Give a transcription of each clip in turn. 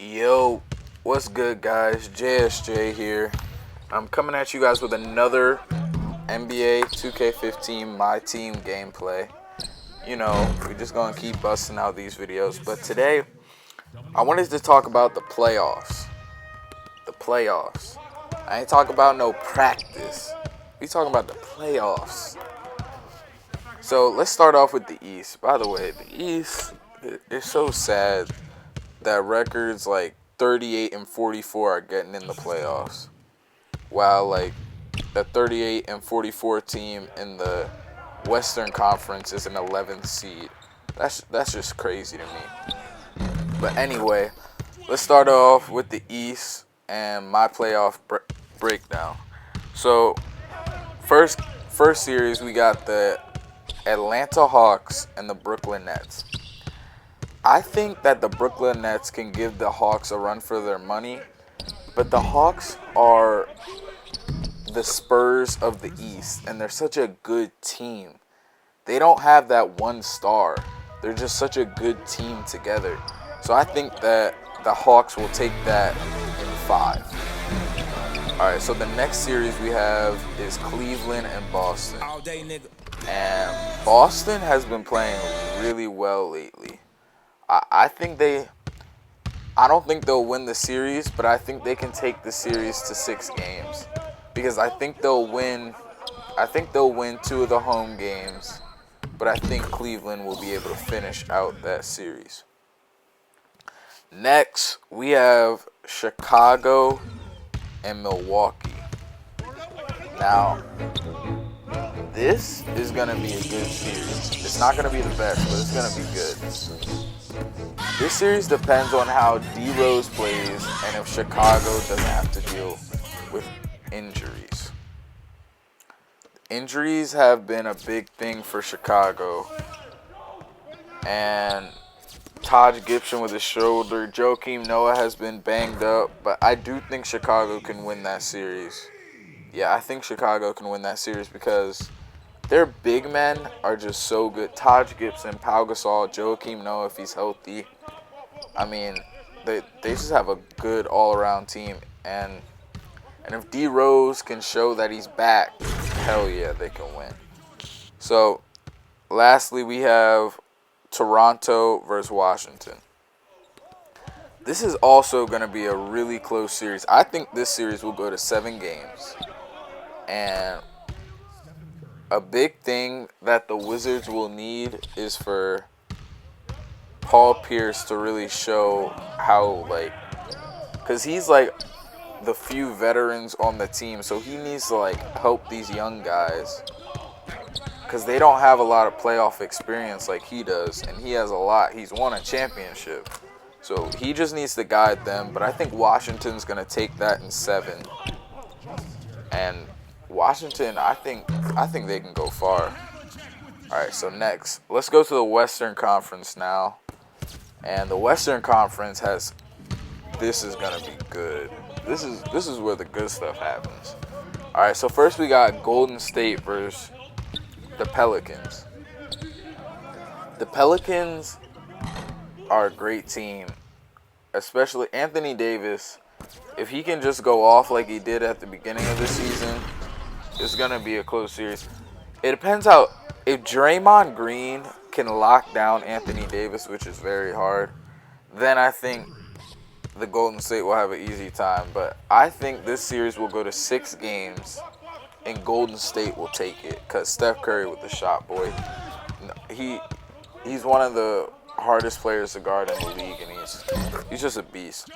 Yo, what's good, guys? JSJ here. I'm coming at you guys with another NBA 2k15 Myteam gameplay. You know, we're just gonna keep busting out these videos, but today I wanted to talk about the playoffs. The playoffs. I ain't talking about no practice. We talking about the playoffs. So let's start off with the East. By the way, the East is so sad that records like 38 and 44 are getting in the playoffs, while like the 38 and 44 team in the Western Conference is an 11th seed. That's just crazy to me. But anyway, let's start off with the East and my playoff breakdown. So first series, we got the Atlanta Hawks and the Brooklyn Nets. I think that the Brooklyn Nets can give the Hawks a run for their money, but the Hawks are the Spurs of the East, and they're such a good team. They don't have that one star. They're just such a good team together. So I think that the Hawks will take that in 5. Alright, so the next series we have is Cleveland and Boston. And Boston has been playing really well lately. I don't think they'll win the series, but I think they can take the series to 6 games. Because I think they'll win 2 of the home games, but I think Cleveland will be able to finish out that series. Next, we have Chicago and Milwaukee. Now, this is going to be a good series. It's not going to be the best, but it's going to be good. This series depends on how D Rose plays and if Chicago doesn't have to deal with injuries. Injuries have been a big thing for Chicago. And Taj Gibson with his shoulder, Joakim Noah has been banged up, but I do think Chicago can win that series. Yeah, I think Chicago can win that series because their big men are just so good. Taj Gibson, Pau Gasol, Joakim Noah if he's healthy. I mean, they just have a good all-around team. And if D Rose can show that he's back, hell yeah, they can win. So, lastly, we have Toronto versus Washington. This is also going to be a really close series. I think this series will go to 7 games. And a big thing that the Wizards will need is for Paul Pierce to really show how, like, because he's like the few veterans on the team, so he needs to like help these young guys because they don't have a lot of playoff experience like he does, and he has a lot. He's won a championship, so he just needs to guide them. But I think Washington's gonna take that in 7, and Washington, I think they can go far. All right, so next, let's go to the Western Conference now. And the Western Conference has, this is gonna be good. This is where the good stuff happens. All right, so first we got Golden State versus the Pelicans. The Pelicans are a great team, especially Anthony Davis. If he can just go off like he did at the beginning of the season, it's gonna be a close series. It depends how, if Draymond Green can lock down Anthony Davis, which is very hard, then I think the Golden State will have an easy time. But I think this series will go to 6 games, and Golden State will take it because Steph Curry with the shot, boy. He's one of the hardest players to guard in the league, and he's just a beast.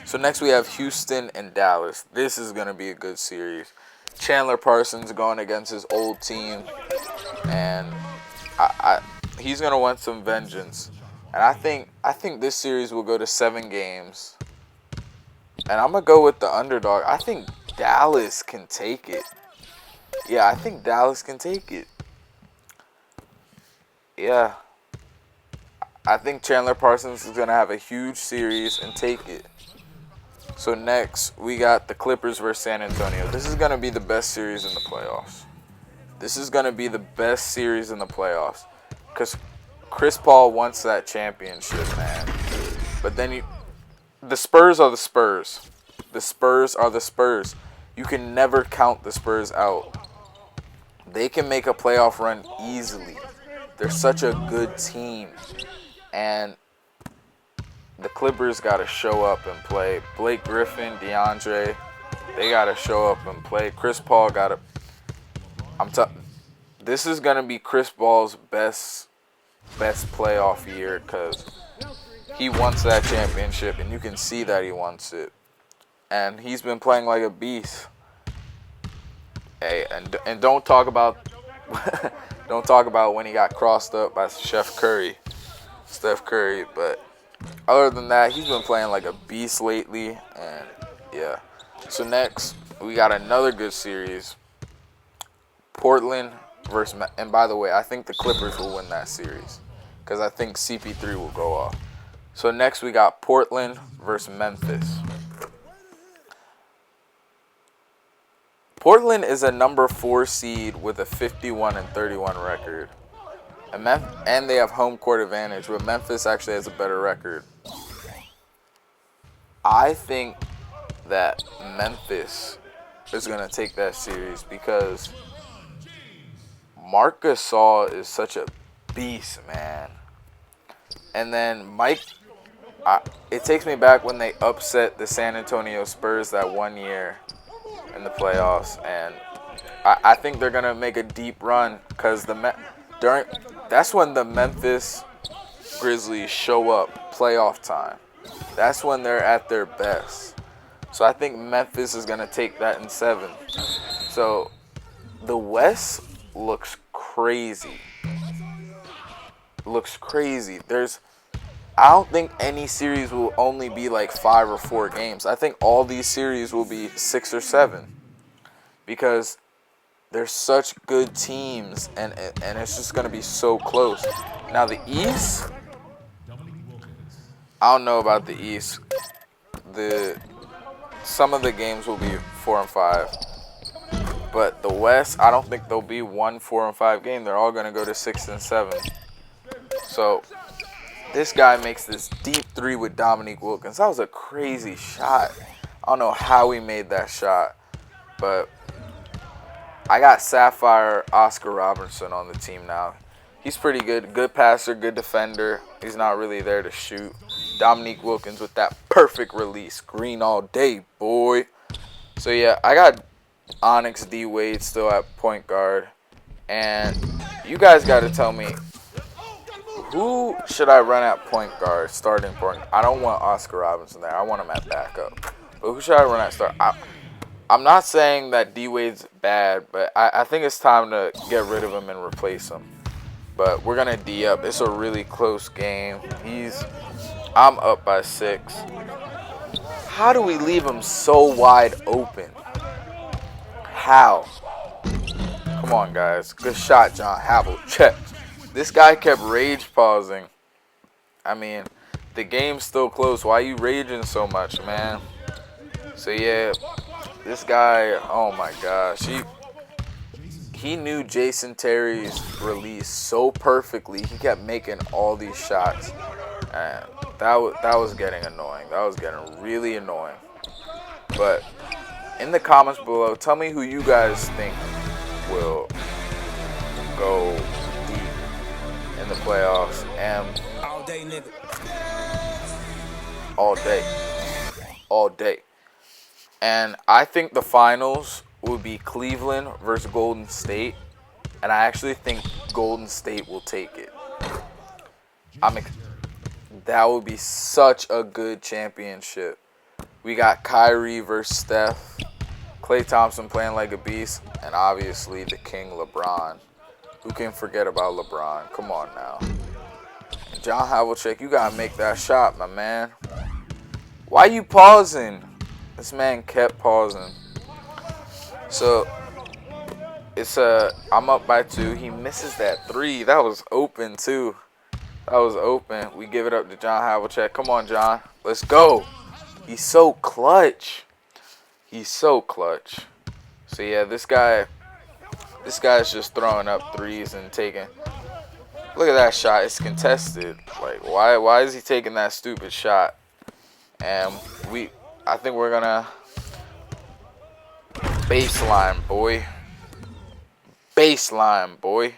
So next we have Houston and Dallas. This is going to be a good series. Chandler Parsons going against his old team, and he's going to want some vengeance. And I think this series will go to 7 games. And I'm going to go with the underdog. I think Dallas can take it. Yeah, I think Dallas can take it. Yeah. I think Chandler Parsons is going to have a huge series and take it. So next, we got the Clippers versus San Antonio. This is going to be the best series in the playoffs. This is going to be the best series in the playoffs. Because Chris Paul wants that championship, man. But then The Spurs are the Spurs. The Spurs are the Spurs. You can never count the Spurs out. They can make a playoff run easily. They're such a good team. And the Clippers got to show up and play. Blake Griffin, DeAndre, they got to show up and play. Chris Paul got to... This is going to be Chris Paul's best playoff year because he wants that championship, and you can see that he wants it. And he's been playing like a beast. Hey, and don't talk about when he got crossed up by Steph Curry. But other than that, he's been playing like a beast lately, and yeah. So next, we got another good series. Portland versus, and by the way, I think the Clippers will win that series because I think CP3 will go off. So next we got Portland versus Memphis. Portland is a number 4 seed with a 51-31 record. And they have home court advantage, but Memphis actually has a better record. I think that Memphis is going to take that series because Marc Gasol is such a beast, man. And then it takes me back when they upset the San Antonio Spurs that one year in the playoffs, and I think they're gonna make a deep run because that's when the Memphis Grizzlies show up playoff time. That's when they're at their best. So I think Memphis is gonna take that in 7. So the West looks crazy. I don't think any series will only be like 5 or 4 games. I think all these series will be 6 or 7 because they're such good teams, and it's just going to be so close. Now the East, I don't know about the East. Some of the games will be 4 and 5. But the West, I don't think there'll be one 4 and 5 game. They're all going to go to 6 and 7. So this guy makes this deep 3 with Dominique Wilkins. That was a crazy shot. I don't know how he made that shot. But I got Sapphire Oscar Robertson on the team now. He's pretty good. Good passer, good defender. He's not really there to shoot. Dominique Wilkins with that perfect release. Green all day, boy. So, yeah, I got Onyx D. Wade still at point guard. And you guys got to tell me, who should I run at point guard, starting point? I don't want Oscar Robinson there. I want him at backup. But who should I run at start? I'm not saying that D. Wade's bad, but I think it's time to get rid of him and replace him. But we're going to D up. It's a really close game. I'm up by 6. How do we leave him so wide open? How? Come on, guys. Good shot, John Havlicek. This guy kept rage pausing. I mean, the game's still close. Why are you raging so much, man? So, yeah, this guy, oh, my gosh. He knew Jason Terry's release so perfectly. He kept making all these shots. And that was getting annoying. That was getting really annoying. But in the comments below, tell me who you guys think will go deep in the playoffs. And all day, nigga. All day. And I think the finals will be Cleveland versus Golden State. And I actually think Golden State will take it. That would be such a good championship. We got Kyrie versus Steph. Klay Thompson playing like a beast. And obviously the king, LeBron. Who can forget about LeBron? Come on now. John Havlicek, you got to make that shot, my man. Why you pausing? This man kept pausing. So, I'm up by 2. He misses that 3. That was open, too. That was open. We give it up to John Havlicek. Come on, John. Let's go. He's so clutch. So, yeah, this guy's just throwing up 3s and taking. Look at that shot. It's contested. Like, why is he taking that stupid shot? And I think we're gonna baseline, boy. Baseline, boy.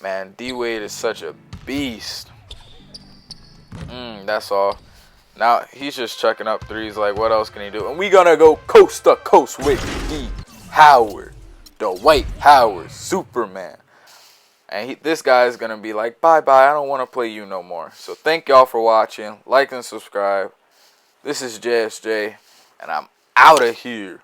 Man, D-Wade is such a beast. That's all. Now he's just chucking up threes. Like, what else can he do? And we gonna go coast to coast with D. Howard, the White Howard, Superman. And this guy is gonna be like, bye-bye, I don't want to play you no more. So thank y'all for watching. Like and subscribe. This is JSJ, and I'm out of here.